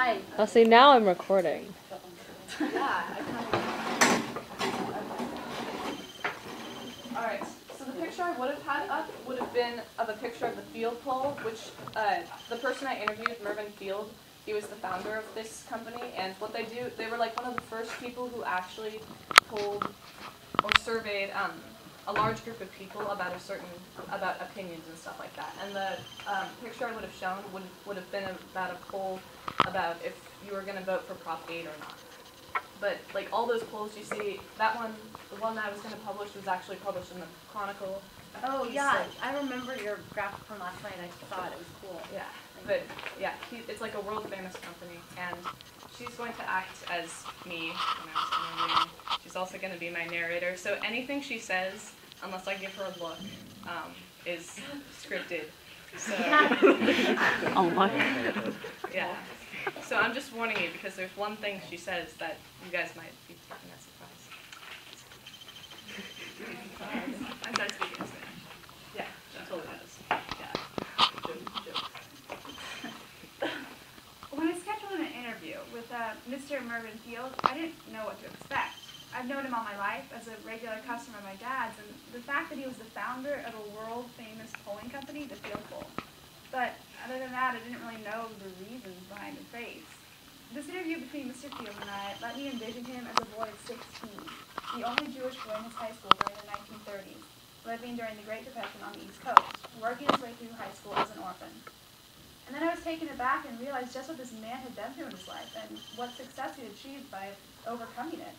Hi. Oh, see, now I'm recording. Alright, so the picture I would have had up would have been of a picture of the field poll, which the person I interviewed, Mervin Field, he was the founder of this company, and what they do, they were like one of the first people who actually polled or surveyed a large group of people about about opinions and stuff like that. And the picture I would have shown would have been about a poll about if you were going to vote for Prop 8 or not. But like all those polls you see, that one, the one I was going to publish was actually published in the Chronicle. Oh yeah, I remember your graphic from last night. I thought it was cool. Yeah, but yeah, it's like a world famous company, and she's going to act as me when I was interviewing. She's also going to be my narrator. So anything she says, unless I give her a look, is scripted. So Oh my. yeah. So I'm just warning you because there's one thing she says that you guys might be taking as surprise. I'm done speaking, isn't it? Yeah, she totally does. Yeah. Joke. When I scheduled an interview with Mr. Mervin Field, I didn't know what to expect. I've known him all my life as a regular customer of my dad's, and the fact that he was the founder of a world-famous polling company, the Field Poll. But other than that, I didn't really know the reasons behind the phrase. This interview between Mr. Field and I let me envision him as a boy of 16, the only Jewish boy in his high school during the 1930s, living during the Great Depression on the East Coast, working his way through high school as an orphan. And then I was taken aback and realized just what this man had been through in his life and what success he achieved by overcoming it.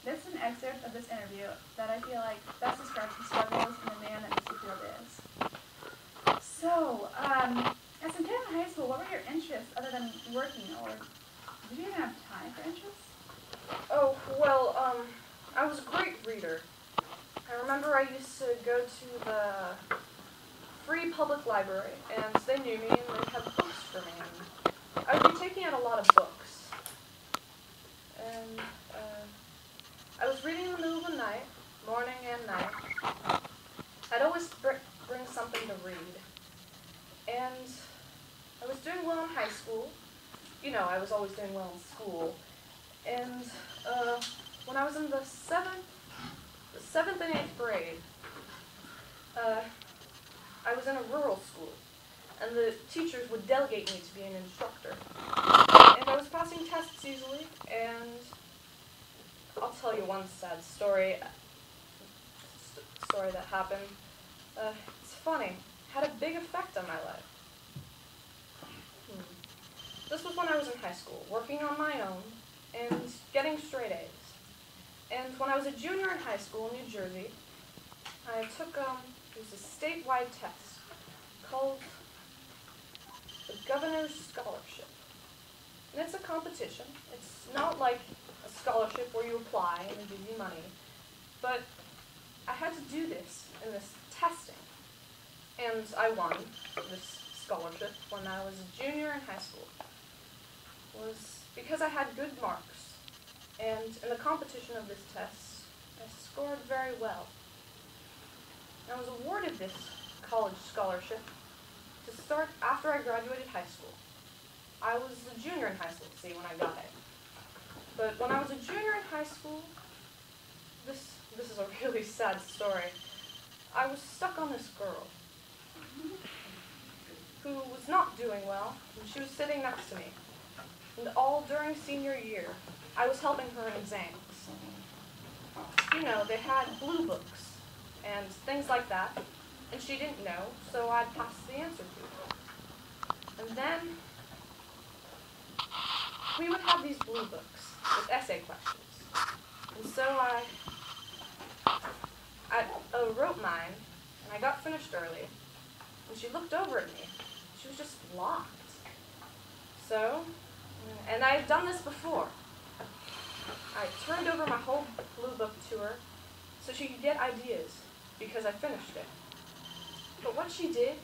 This is an excerpt of this interview that I feel like best describes the struggles and the man that Mr. Field is. So, as a kid in high school, what were your interests other than working, or did you even have time for interests? Oh, well, I was a great reader. I remember I used to go to the free public library, and they knew me, and they'd have books for me. And I would be taking out a lot of books. And I was reading in the middle of the night, morning and night. I'd always bring something to read. And I was doing well in high school. You know, I was always doing well in school. And when I was in the seventh and eighth grade, I was in a rural school, and the teachers would delegate me to be an instructor. And I was passing tests easily, and I'll tell you one sad story that happened. It's funny. Had a big effect on my life. This was when I was in high school, working on my own and getting straight A's. And when I was a junior in high school in New Jersey, I took it was a statewide test called the Governor's Scholarship. And it's a competition. It's not like a scholarship where you apply and they give you money. But I had to do this in this testing. And I won this scholarship when I was a junior in high school. It was because I had good marks. And in the competition of this test, I scored very well. And I was awarded this college scholarship to start after I graduated high school. I was a junior in high school, see, when I got it. But when I was a junior in high school, this is a really sad story. I was stuck on this girl who was not doing well, and she was sitting next to me. And all during senior year, I was helping her in exams. You know, they had blue books and things like that, and she didn't know, so I'd pass the answer to her. And then we would have these blue books with essay questions. And so I wrote mine, and I got finished early, and she looked over at me. She was just locked. So, and I had done this before. I turned over my whole blue book to her so she could get ideas, because I finished it. But what she did,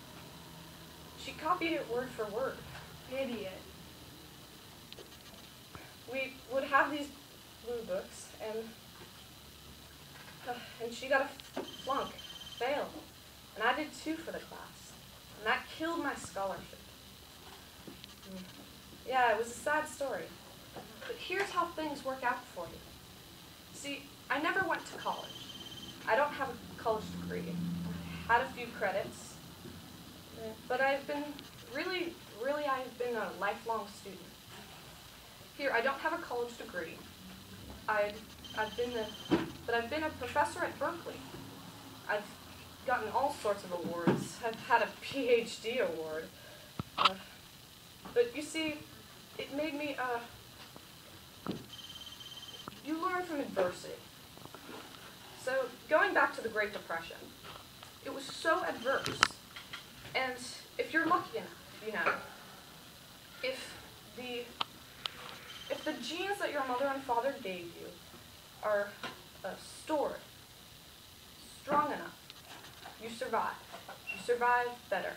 she copied it word for word. Idiot. We would have these blue books, and she got a flunk, fail. And I did too for the class. And that killed my scholarship. Yeah, it was a sad story. But here's how things work out for you. See, I never went to college. I don't have a college degree. I had a few credits, but I've been I've been a lifelong student. Here, I don't have a college degree. I've been a professor at Berkeley. I've gotten all sorts of awards. I've had a PhD award. But you see, it made me, you learn from adversity. So, going back to the Great Depression, it was so adverse. And if you're lucky enough, if the genes that your mother and father gave you are stored, strong enough, you survive. You survive better.